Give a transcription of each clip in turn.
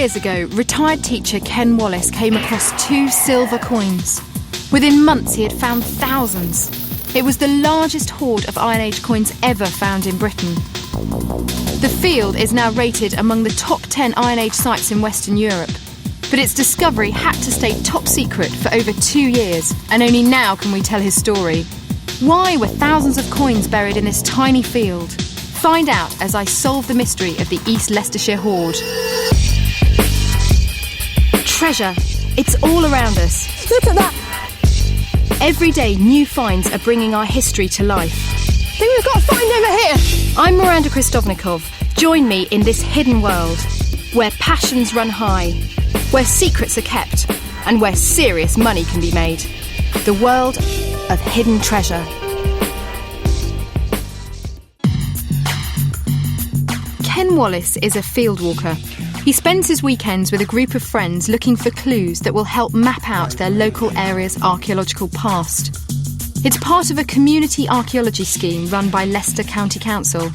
years ago, retired teacher Ken Wallace came across 2 silver coins. Within months he had found thousands. It was the largest hoard of Iron Age coins ever found in Britain. The field is now rated among the top 10 Iron Age sites in Western Europe. But its discovery had to stay top secret for over 2 years, and only now can we tell his story. Why were thousands of coins buried in this tiny field? Find out as I solve the mystery of the East Leicestershire hoard. Treasure. It's all around us. Look at that! Every day, new finds are bringing our history to life. I think we've got a find over here. I'm Miranda Kristovnikov. Join me in this hidden world, where passions run high, where secrets are kept, and where serious money can be made. The world of hidden treasure. Ken Wallace is a field walker. He spends his weekends with a group of friends looking for clues that will help map out their local area's archaeological past. It's part of a community archaeology scheme run by Leicester County Council.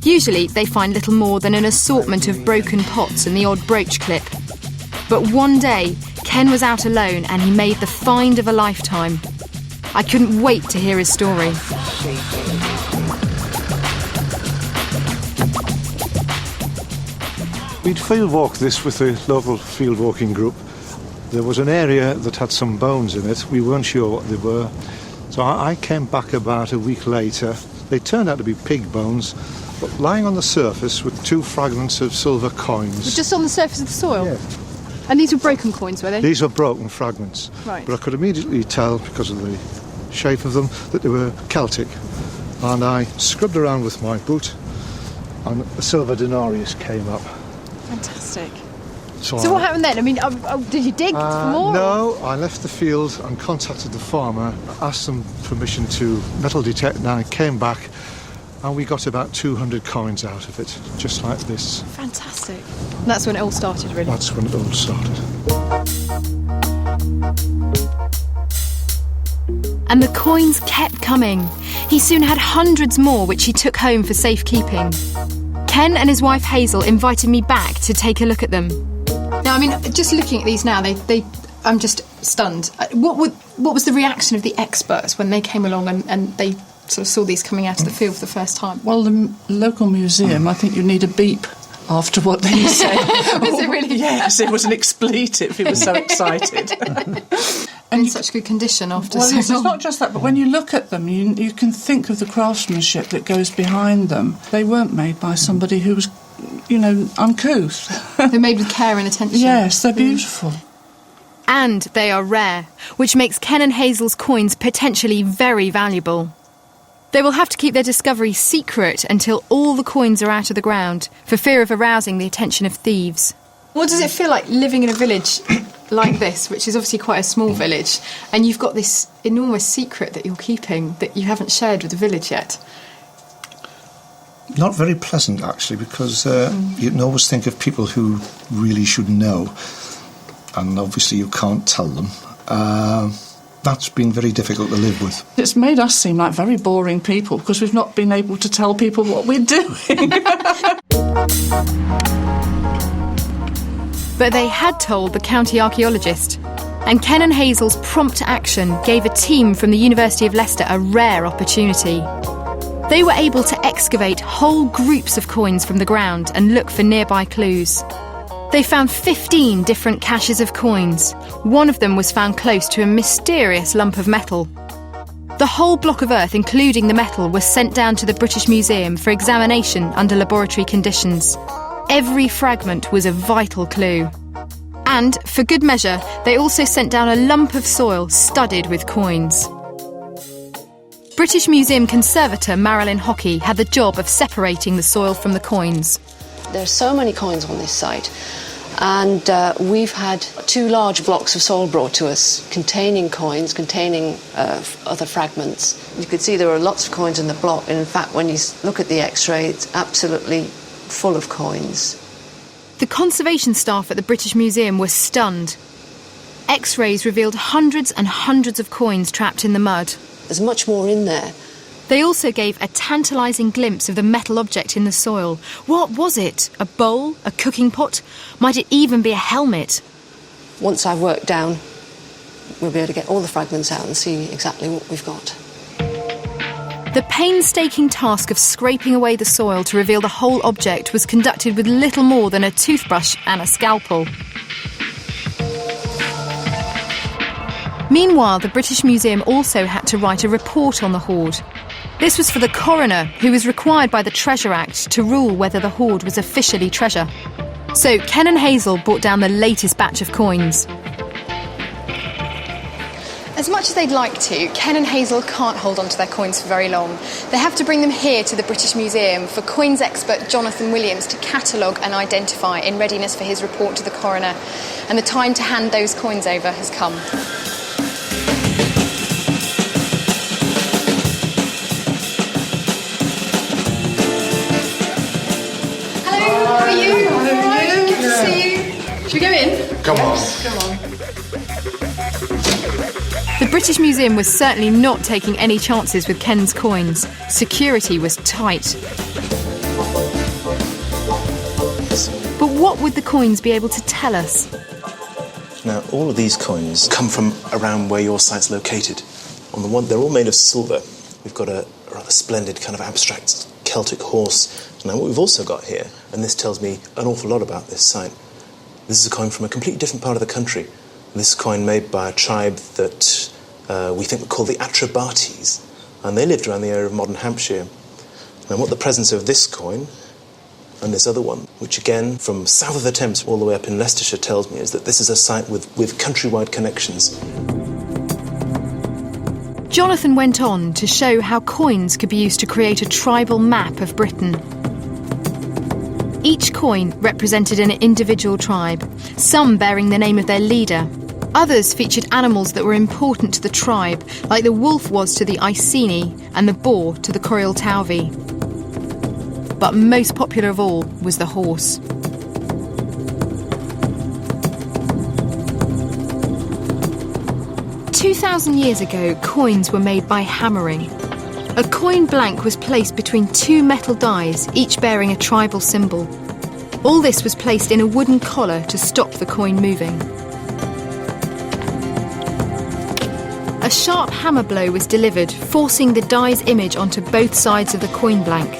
Usually they find little more than an assortment of broken pots and the odd brooch clip. But one day, Ken was out alone and he made the find of a lifetime. I couldn't wait to hear his story. We'd field walked this with the local field walking group. There was an area that had some bones in it. We weren't sure what they were. So I came back about a week later. They turned out to be pig bones, but lying on the surface with 2 fragments of silver coins. Just on the surface of the soil? Yeah. And these were broken coins, were they? These were broken fragments. Right. But I could immediately tell, because of the shape of them, that they were Celtic. And I scrubbed around with my boot, and a silver denarius came up. Fantastic. So what happened then? I mean, did you dig for more? No, I left the field and contacted the farmer, asked them permission to metal detect, and I came back and we got about 200 coins out of it, just like this. Fantastic. And that's when it all started, really? That's when it all started. And the coins kept coming. He soon had hundreds more, which he took home for safekeeping. Ken and his wife Hazel invited me back to take a look at them. Now, I mean, just looking at these now, I'm just stunned. What was the reaction of the experts when they came along and they sort of saw these coming out of the field for the first time? Well, the local museum, I think you need a beep after what they said. Was it really? Yes, it was an expletive. He was so excited. And in such good condition after so long. It's not just that, but when you look at them, you can think of the craftsmanship that goes behind them. They weren't made by somebody who was, uncouth. They're made with care and attention. Yes, they're beautiful. And they are rare, which makes Ken and Hazel's coins potentially very valuable. They will have to keep their discovery secret until all the coins are out of the ground, for fear of arousing the attention of thieves. What does it feel like living in a village like this, which is obviously quite a small village, and you've got this enormous secret that you're keeping that you haven't shared with the village yet? Not very pleasant, actually, because you can always think of people who really should know, and obviously you can't tell them. That's been very difficult to live with. It's made us seem like very boring people because we've not been able to tell people what we're doing. But they had told the county archaeologist, and Ken and Hazel's prompt action gave a team from the University of Leicester a rare opportunity. They were able to excavate whole groups of coins from the ground and look for nearby clues. They found 15 different caches of coins. One of them was found close to a mysterious lump of metal. The whole block of earth, including the metal, was sent down to the British Museum for examination under laboratory conditions. Every fragment was a vital clue. And, for good measure, they also sent down a lump of soil studded with coins. British Museum conservator Marilyn Hockey had the job of separating the soil from the coins. There's so many coins on this site, and we've had 2 large blocks of soil brought to us containing coins, containing other fragments. You could see there were lots of coins in the block, and in fact when you look at the x-ray it's absolutely full of coins. The conservation staff at the British Museum were stunned. X-rays revealed hundreds and hundreds of coins trapped in the mud. There's much more in there. They also gave a tantalising glimpse of the metal object in the soil. What was it? A bowl? A cooking pot? Might it even be a helmet? Once I've worked down, we'll be able to get all the fragments out and see exactly what we've got. The painstaking task of scraping away the soil to reveal the whole object was conducted with little more than a toothbrush and a scalpel. Meanwhile, the British Museum also had to write a report on the hoard. This was for the coroner, who was required by the Treasure Act to rule whether the hoard was officially treasure. So Ken and Hazel brought down the latest batch of coins. As much as they'd like to, Ken and Hazel can't hold on to their coins for very long. They have to bring them here to the British Museum for coins expert Jonathan Williams to catalogue and identify in readiness for his report to the coroner. And the time to hand those coins over has come. How are you? All right, good to see you. Should we go in? Come on. Come on. The British Museum was certainly not taking any chances with Ken's coins. Security was tight. But what would the coins be able to tell us? Now, all of these coins come from around where your site's located. On the one, they're all made of silver. We've got a rather splendid kind of abstract Celtic horse. Now, what we've also got here, and this tells me an awful lot about this site, this is a coin from a completely different part of the country. This is a coin made by a tribe that we think were called the Atrebates, and they lived around the area of modern Hampshire. Now, what the presence of this coin and this other one, which again, from south of the Thames all the way up in Leicestershire, tells me is that this is a site with countrywide connections. Jonathan went on to show how coins could be used to create a tribal map of Britain. Each coin represented an individual tribe, some bearing the name of their leader. Others featured animals that were important to the tribe, like the wolf was to the Iceni and the boar to the Coriol Tauvi. But most popular of all was the horse. "2,000 years ago, coins were made by hammering. A coin blank was placed between two metal dies, each bearing a tribal symbol. All this was placed in a wooden collar to stop the coin moving. A sharp hammer blow was delivered, forcing the die's image onto both sides of the coin blank,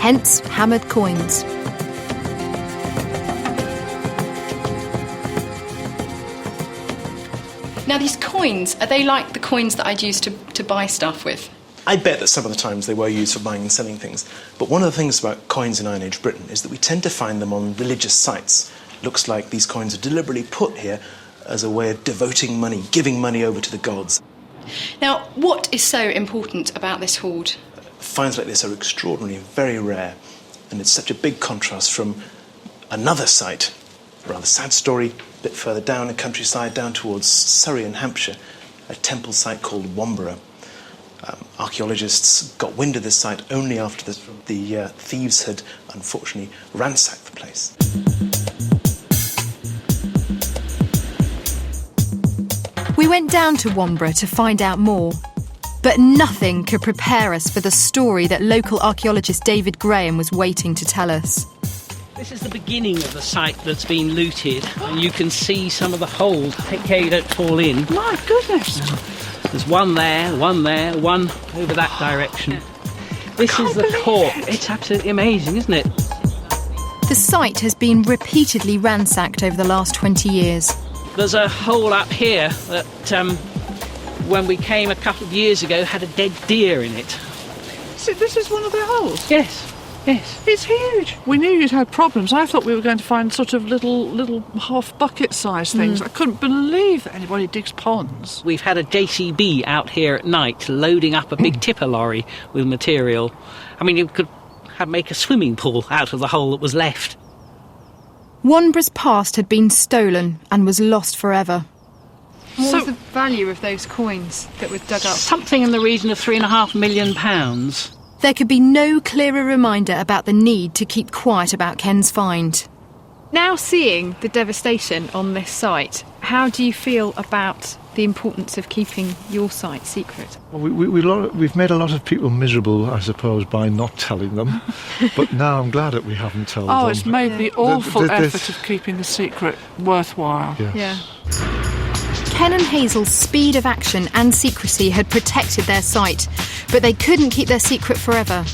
hence hammered coins. Now, these coins, are they like the coins that I'd use to buy stuff with? I bet that some of the times they were used for buying and selling things. But one of the things about coins in Iron Age Britain is that we tend to find them on religious sites. Looks like these coins are deliberately put here as a way of devoting money, giving money over to the gods. Now, what is so important about this hoard? Finds like this are extraordinary and very rare, and it's such a big contrast from another site, a rather sad story, a bit further down the countryside, down towards Surrey and Hampshire, a temple site called Womburgh. Archaeologists got wind of this site only after the thieves had unfortunately ransacked the place. We went down to Womburgh to find out more. But nothing could prepare us for the story that local archaeologist David Graham was waiting to tell us. This is the beginning of the site that's been looted, and you can see some of the holes. Take care you don't fall in. My goodness! There's one there, one over that direction. This is the court. It's absolutely amazing, isn't it? The site has been repeatedly ransacked over the last 20 years. There's a hole up here that, when we came a couple of years ago, had a dead deer in it. So this is one of the holes? Yes. It's huge. We knew you'd had problems. I thought we were going to find sort of little half bucket size things. I couldn't believe that anybody digs ponds. We've had a JCB out here at night loading up a big tipper lorry with material. I mean, you could make a swimming pool out of the hole that was left. Womburgh's past had been stolen and was lost forever. What was the value of those coins that were dug up? Something in the region of £3.5 million. There could be no clearer reminder about the need to keep quiet about Ken's find. Now seeing the devastation on this site, how do you feel about the importance of keeping your site secret? Well, we've made a lot of people miserable, I suppose, by not telling them. But now I'm glad that we haven't told them. Oh, it's made the awful effort of keeping the secret worthwhile. Yes. Yeah. Ken and Hazel's speed of action and secrecy had protected their site, but they couldn't keep their secret forever.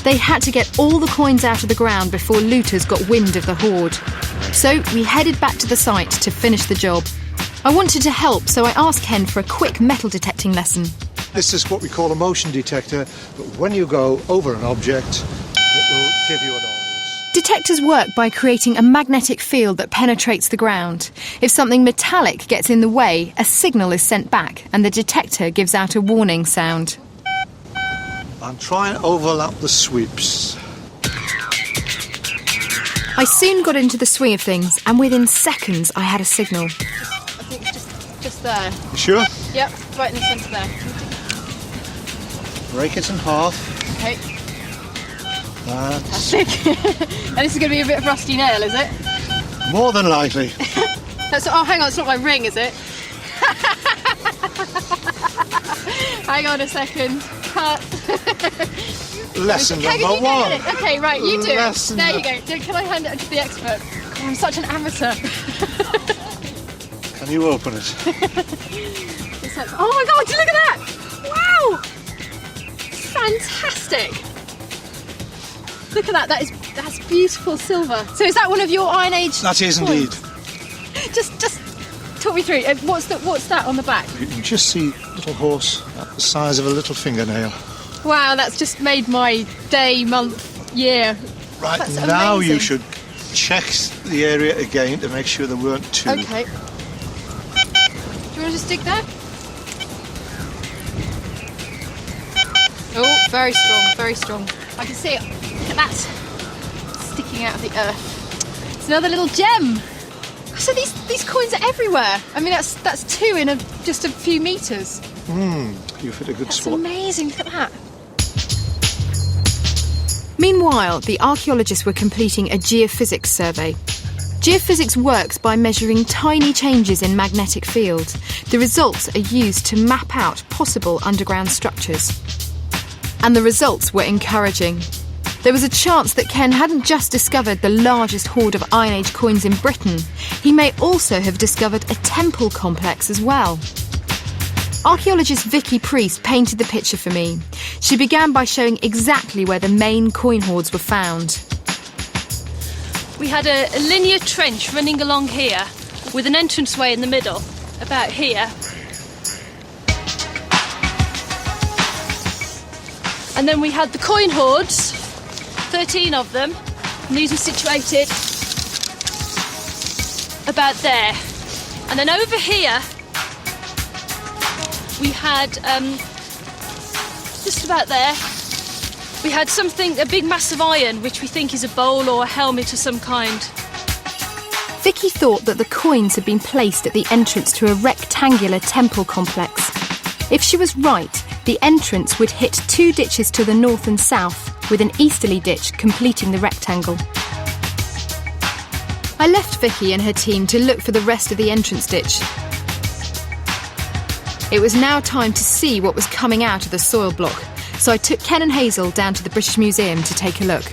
They had to get all the coins out of the ground before looters got wind of the hoard. So we headed back to the site to finish the job. I wanted to help, so I asked Ken for a quick metal detecting lesson. This is what we call a motion detector, but when you go over an object, it will give you a noise. Detectors work by creating a magnetic field that penetrates the ground. If something metallic gets in the way, a signal is sent back and the detector gives out a warning sound. And try and overlap the sweeps. I soon got into the swing of things, and within seconds I had a signal. I think it's just there. You sure? Yep, right in the centre there. Break it in half. Okay. That's And this is going to be a bit of rusty nail, is it? more than likely. Oh, hang on, it's not my ring, is it? Hang on a second. Cut. Lesson Hang number on, you one. do it. Okay, right, you do it. Lesson There you go. Can I hand it to the expert? God, I'm such an amateur. Can you open it? Oh my God, look at that! Wow! Fantastic! Look at that, that's beautiful silver. So is that one of your Iron Age That is coins? indeed. Just talk me through. What's that on the back? You can just see a little horse at the size of a little fingernail. Wow, that's just made my day, month, year. Right, That's now amazing. you should check the area again to make sure there weren't two. Okay. Do you want to just dig there? Oh, very strong, very strong. I can see it. Look at that. Sticking out of the earth. It's another little gem. So these coins are everywhere. I mean, that's two in just a few metres. You've hit a good That's spot. amazing. Look at that. Meanwhile, the archaeologists were completing a geophysics survey. Geophysics works by measuring tiny changes in magnetic fields. The results are used to map out possible underground structures. And the results were encouraging. There was a chance that Ken hadn't just discovered the largest hoard of Iron Age coins in Britain, he may also have discovered a temple complex as well. Archaeologist Vicky Priest painted the picture for me. She began by showing exactly where the main coin hoards were found. We had a linear trench running along here with an entranceway in the middle, about here. And then we had the coin hoards, 13 of them, and these were situated about there. And then over here we had, just about there, we had something, a big mass of iron, which we think is a bowl or a helmet of some kind. Vicky thought that the coins had been placed at the entrance to a rectangular temple complex. If she was right, the entrance would hit two ditches to the north and south, with an easterly ditch completing the rectangle. I left Vicky and her team to look for the rest of the entrance ditch. It was now time to see what was coming out of the soil block, so I took Ken and Hazel down to the British Museum to take a look.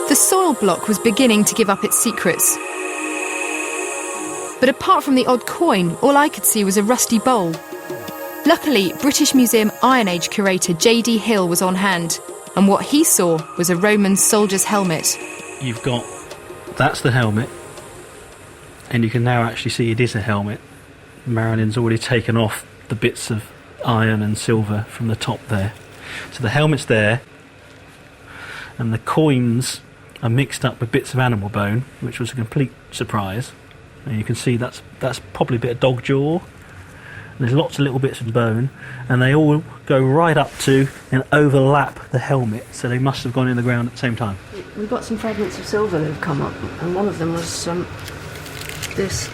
The soil block was beginning to give up its secrets. But apart from the odd coin, all I could see was a rusty bowl. Luckily, British Museum Iron Age curator J.D. Hill was on hand, and what he saw was a Roman soldier's helmet. You've got, that's the helmet, and you can now actually see it is a helmet. Marilyn's already taken off the bits of iron and silver from the top there. So the helmet's there, and the coins are mixed up with bits of animal bone, which was a complete surprise. And you can see that's probably a bit of dog jaw. There's lots of little bits of bone, and they all go right up to and overlap the helmet, so they must have gone in the ground at the same time. We've got some fragments of silver that have come up, and one of them was this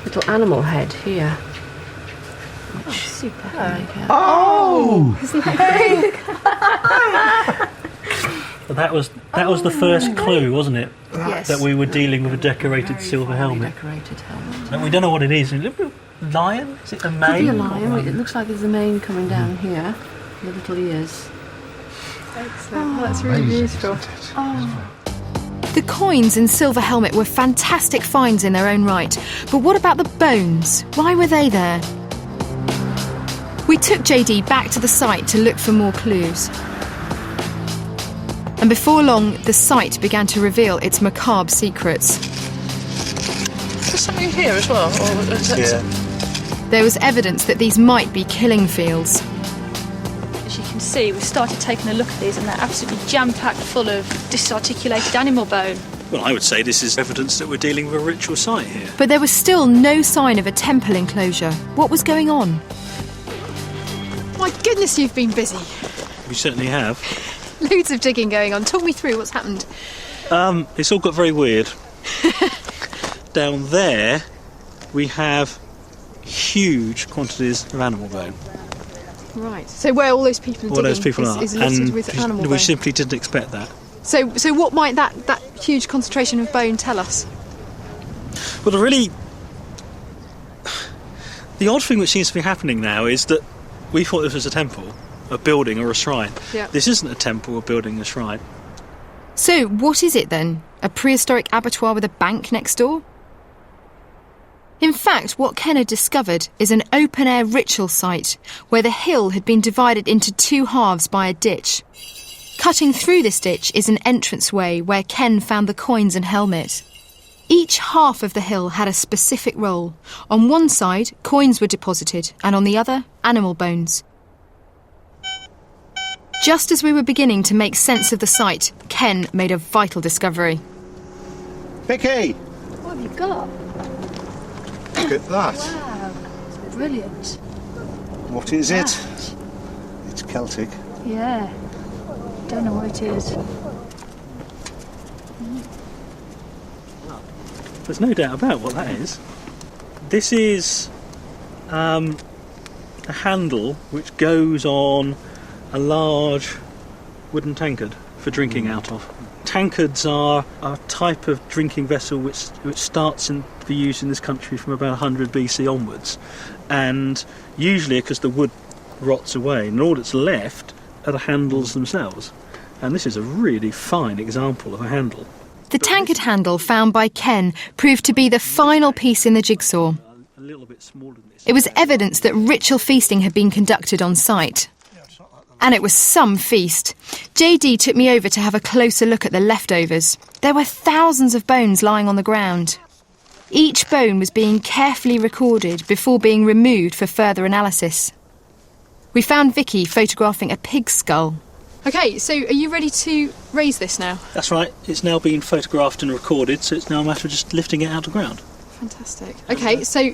little animal head here. Which, super. Oh! Isn't that great? But that was the first clue, wasn't it? Yes. That we were dealing with a decorated silver helmet. Decorated helmet. And we don't know what it is. Is it a lion? Is it a mane? Could be a lion. It looks like there's a mane coming down here. The little ears. Excellent. That's really beautiful. The coins in Silver Helmet were fantastic finds in their own right. But what about the bones? Why were they there? We took JD back to the site to look for more clues. And before long, the site began to reveal its macabre secrets. There's something here as well. Yeah. There was evidence that these might be killing fields. As you can see, we've started taking a look at these and they're absolutely jam-packed full of disarticulated animal bone. Well, I would say this is evidence that we're dealing with a ritual site here. But there was still no sign of a temple enclosure. What was going on? My goodness, you've been busy. We certainly have. Loads of digging going on. Talk me through what's happened. It's all got very weird. Down there, we have huge quantities of animal bone. Right. So where all those people are All digging those people are. is littered And with animal we bone. simply didn't expect that. So what might that huge concentration of bone tell us? Well, the odd thing which seems to be happening now is that we thought this was a temple, a building or a shrine. Yeah. This isn't a temple or building, a shrine. So, what is it then? A prehistoric abattoir with a bank next door? In fact, what Ken had discovered is an open-air ritual site where the hill had been divided into two halves by a ditch. Cutting through this ditch is an entranceway where Ken found the coins and helmet. Each half of the hill had a specific role. On one side, coins were deposited, and on the other, animal bones. Just as we were beginning to make sense of the site, Ken made a vital discovery. Vicky, What have you got? look at that. Wow, it's brilliant. What is it? It's Celtic. Yeah, don't know what it is. There's no doubt about what that is. This is a handle which goes on a large wooden tankard for drinking out of. Tankards are a type of drinking vessel which starts to be used in this country from about 100 BC onwards, and usually because the wood rots away and all that's left are the handles themselves, and this is a really fine example of a handle. The tankard handle found by Ken proved to be the final piece in the jigsaw. A little bit smaller than this. It was evidence that ritual feasting had been conducted on site. And it was some feast. JD took me over to have a closer look at the leftovers. There were thousands of bones lying on the ground. Each bone was being carefully recorded before being removed for further analysis. We found Vicky photographing a pig's skull. Okay, so are you ready to raise this now? That's right, it's now been photographed and recorded, so it's now a matter of just lifting it out of the ground. Fantastic. Okay, so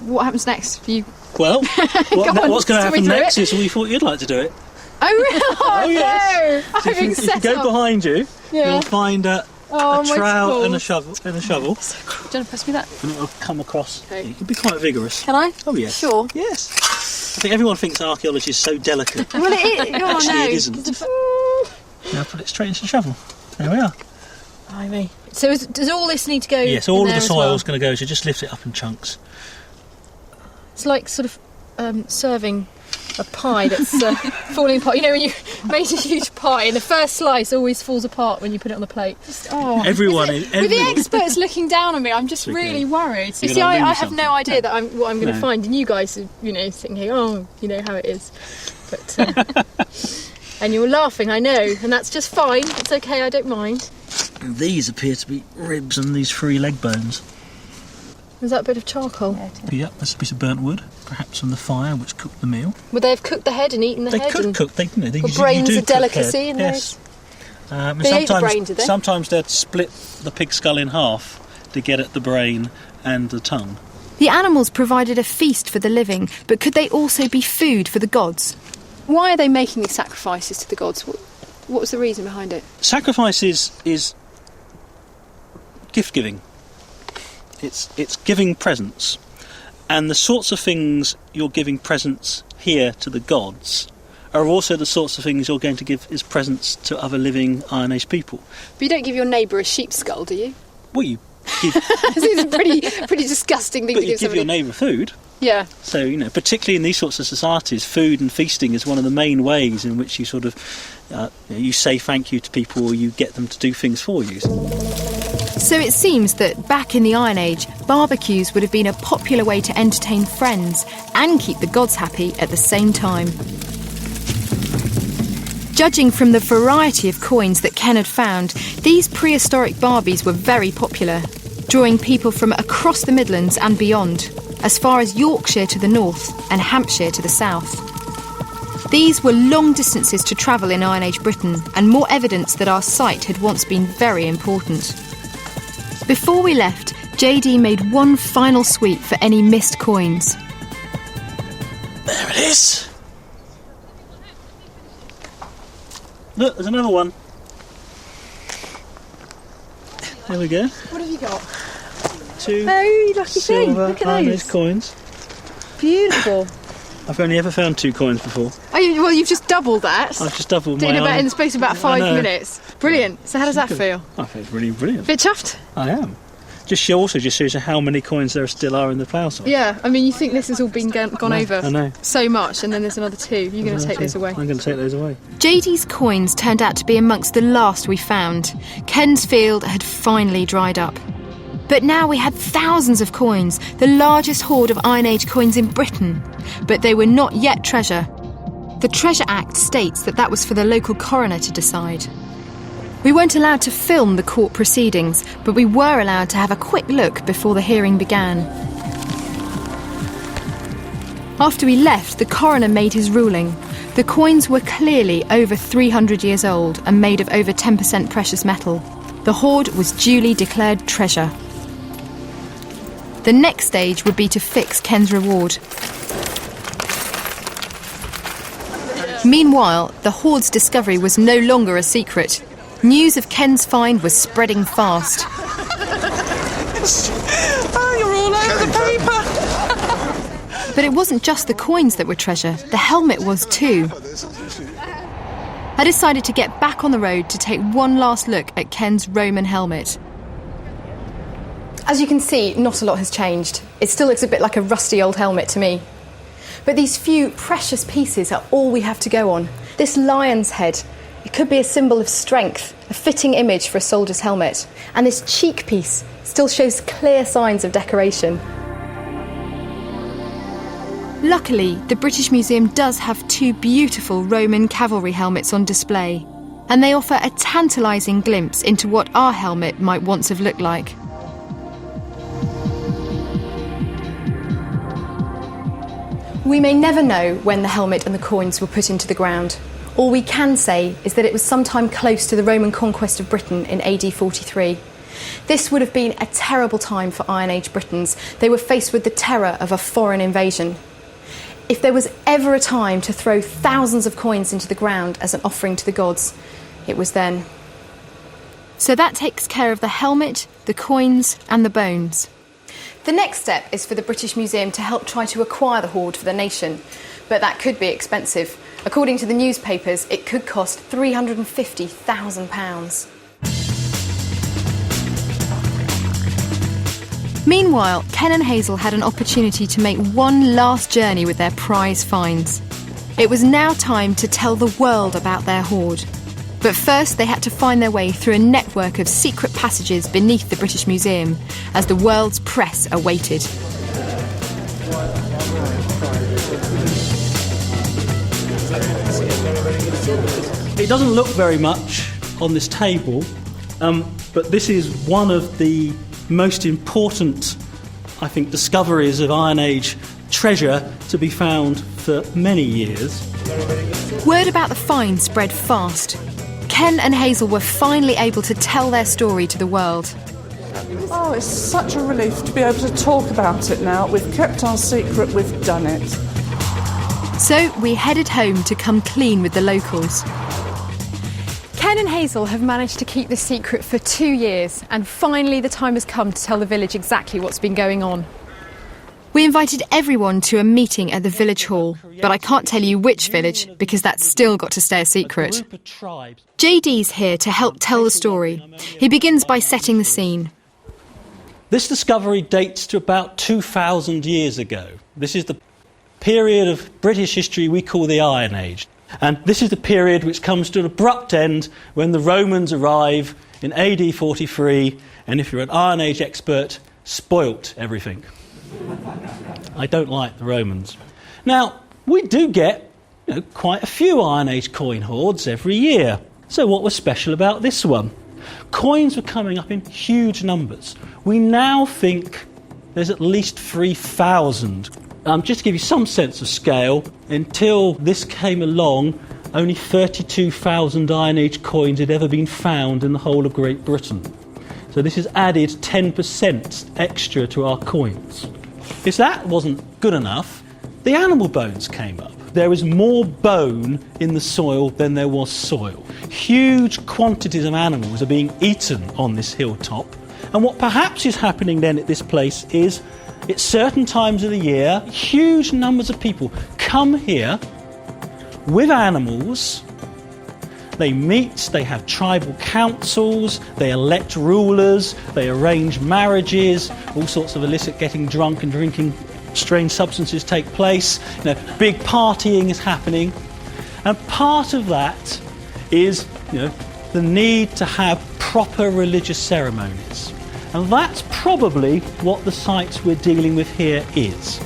what happens next? Well, what's going to talk me happen through next it. is we thought you'd like to do it. Oh, really? Oh, yes. no! So I'm being if you set go up. behind you, Yeah. you'll find a Oh, my trowel and a balls. shovel, Do you want to pass me that? and it'll come across. Okay. It'll be quite vigorous. Can I? Oh yes. Sure. Yes. I think everyone thinks archaeology is so delicate. Well, it is. Oh, Actually, no. it isn't. Now put it straight into the shovel. There we are. Blimey. So does all this need to go Yes, in all of there the as soil well? is going to go, so just lift it up in chunks. It's like sort of serving a pie that's falling apart. You know, when you made a huge pie and the first slice always falls apart when you put it on the plate. With the experts looking down on me, I'm just It's okay. really worried. You You're see, gonna lose I have something. no idea that what I'm going to No. find, and you guys are, thinking, oh, you know how it is. But and you're laughing, I know, and that's just fine. It's okay, I don't mind. And these appear to be ribs and these 3 leg bones. Was that a bit of charcoal? Yep, that's a piece of burnt wood, perhaps from the fire which cooked the meal. Would they have cooked the head and eaten the They head? could and cook. They Were you brains do a cook delicacy head. in Yes. And They ate the brain, did they? Sometimes they'd split the pig skull in half to get at the brain and the tongue. The animals provided a feast for the living, but could they also be food for the gods? Why are they making these sacrifices to the gods? What was the reason behind it? Sacrifice is gift giving. It's giving presents, and the sorts of things you're giving presents here to the gods are also the sorts of things you're going to give as presents to other living Iron Age people. But you don't give your neighbour a sheep's skull, do you? Well, you give, It's a pretty disgusting thing but to you give give somebody. your neighbour food. Yeah. So, particularly in these sorts of societies, food and feasting is one of the main ways in which you sort of you say thank you to people, or you get them to do things for you. So it seems that back in the Iron Age, barbecues would have been a popular way to entertain friends and keep the gods happy at the same time. Judging from the variety of coins that Ken had found, these prehistoric barbies were very popular, drawing people from across the Midlands and beyond, as far as Yorkshire to the north and Hampshire to the south. These were long distances to travel in Iron Age Britain, and more evidence that our site had once been very important. Before we left, JD made one final sweep for any missed coins. There it is. Look, there's another one. There we go. What have you got? 2 Oh, lucky thing. silver Look at Iron those. Age coins. Beautiful. I've only ever found 2 coins before. Oh, well, you've just doubled that. I've just doubled Did my about own. in the space of about I 5 know. minutes. Brilliant. So how does that feel? I feel it's really brilliant. Bit chuffed? I am. Just shows you how many coins there still are in the plough site. Yeah, I mean, you think this has all been gone over I know. so much, and then there's another 2. You're going to take those away. I'm going to take those away. JD's coins turned out to be amongst the last we found. Ken's field had finally dried up. But now we had thousands of coins, the largest hoard of Iron Age coins in Britain. But they were not yet treasure. The Treasure Act states that was for the local coroner to decide. We weren't allowed to film the court proceedings, but we were allowed to have a quick look before the hearing began. After we left, the coroner made his ruling. The coins were clearly over 300 years old and made of over 10% precious metal. The hoard was duly declared treasure. The next stage would be to fix Ken's reward. Meanwhile, the hoard's discovery was no longer a secret. News of Ken's find was spreading fast. Oh, you're all over the paper. But it wasn't just the coins that were treasure, the helmet was too. I decided to get back on the road to take one last look at Ken's Roman helmet. As you can see, not a lot has changed. It still looks a bit like a rusty old helmet to me. But these few precious pieces are all we have to go on. This lion's head, it could be a symbol of strength, a fitting image for a soldier's helmet. And this cheek piece still shows clear signs of decoration. Luckily, the British Museum does have 2 beautiful Roman cavalry helmets on display, and they offer a tantalising glimpse into what our helmet might once have looked like. We may never know when the helmet and the coins were put into the ground. All we can say is that it was sometime close to the Roman conquest of Britain in AD 43. This would have been a terrible time for Iron Age Britons. They were faced with the terror of a foreign invasion. If there was ever a time to throw thousands of coins into the ground as an offering to the gods, it was then. So that takes care of the helmet, the coins and the bones. The next step is for the British Museum to help try to acquire the hoard for the nation, but that could be expensive. According to the newspapers, it could cost £350,000. Meanwhile, Ken and Hazel had an opportunity to make one last journey with their prize finds. It was now time to tell the world about their hoard. But first they had to find their way through a network of secret passages beneath the British Museum as the world's press awaited. It doesn't look very much on this table, but this is one of the most important, I think, discoveries of Iron Age treasure to be found for many years. Word about the find spread fast. Ken and Hazel were finally able to tell their story to the world. Oh, it's such a relief to be able to talk about it now. We've kept our secret, we've done it. So we headed home to come clean with the locals. Ken and Hazel have managed to keep the secret for 2 years, and finally the time has come to tell the village exactly what's been going on. We invited everyone to a meeting at the village hall, but I can't tell you which village because that's still got to stay a secret. JD's here to help tell the story. He begins by setting the scene. This discovery dates to about 2,000 years ago. This is the period of British history we call the Iron Age. And this is the period which comes to an abrupt end when the Romans arrive in AD 43, and if you're an Iron Age expert, spoilt everything. I don't like the Romans. Now, we do get quite a few Iron Age coin hoards every year. So what was special about this one? Coins were coming up in huge numbers. We now think there's at least 3,000. Just to give you some sense of scale, until this came along, only 32,000 Iron Age coins had ever been found in the whole of Great Britain. So this has added 10% extra to our coins. If that wasn't good enough, the animal bones came up. There was more bone in the soil than there was soil. Huge quantities of animals are being eaten on this hilltop. And what perhaps is happening then at this place is, at certain times of the year, huge numbers of people come here with animals. They meet, they have tribal councils, they elect rulers, they arrange marriages, all sorts of illicit getting drunk and drinking strange substances take place. Big partying is happening. And part of that is the need to have proper religious ceremonies. And that's probably what the site we're dealing with here is.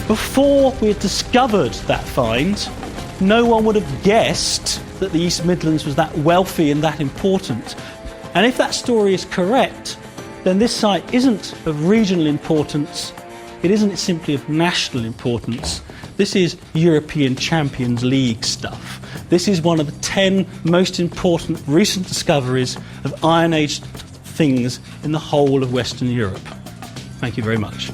Before we had discovered that find, no one would have guessed that the East Midlands was that wealthy and that important. And if that story is correct, then this site isn't of regional importance, it isn't simply of national importance. This is European Champions League stuff. This is one of the 10 most important recent discoveries of Iron Age things in the whole of Western Europe. Thank you very much.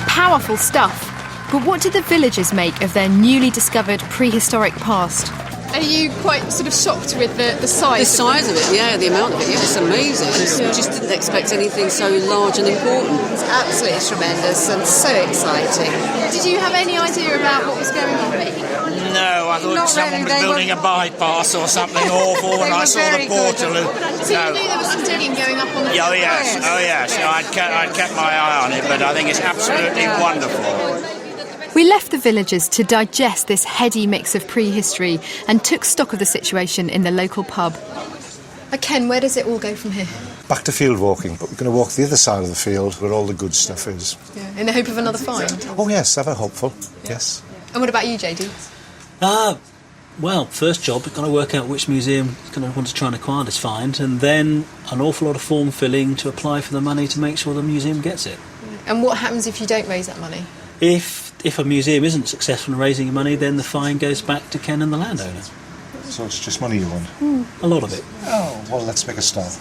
Powerful stuff. But what did the villagers make of their newly discovered prehistoric past? Are you quite sort of shocked with the size? The size of it, yeah, the amount of it, yeah, it's amazing. We just didn't expect anything so large and important. It's absolutely tremendous and so exciting. Did you have any idea about what was going on? No, I thought someone was building a bypass or something awful when I saw the portal. So you knew there was some digging going up on the Oh yes. I'd kept my eye on it, but I think it's absolutely wonderful. We left the villagers to digest this heady mix of prehistory and took stock of the situation in the local pub. Ken, where does it all go from here? Back to field walking, but we're going to walk the other side of the field where all the good stuff is. Yeah, in the hope of another find? Oh yes, ever hopeful, yes. And what about you, JD? Well, first job, we're going to work out which museum is going to want to try and acquire this find, and then an awful lot of form filling to apply for the money to make sure the museum gets it. And what happens if you don't raise that money? If a museum isn't successful in raising money, then the fine goes back to Ken and the landowner. So it's just money you want? A lot of it. Oh, well, let's make a start.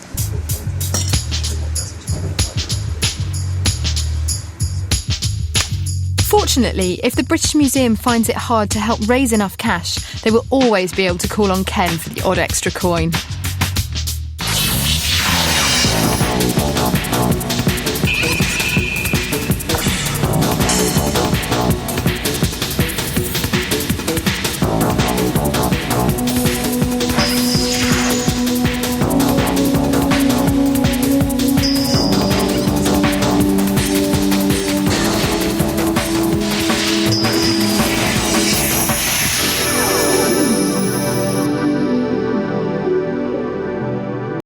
Fortunately, if the British Museum finds it hard to help raise enough cash, they will always be able to call on Ken for the odd extra coin.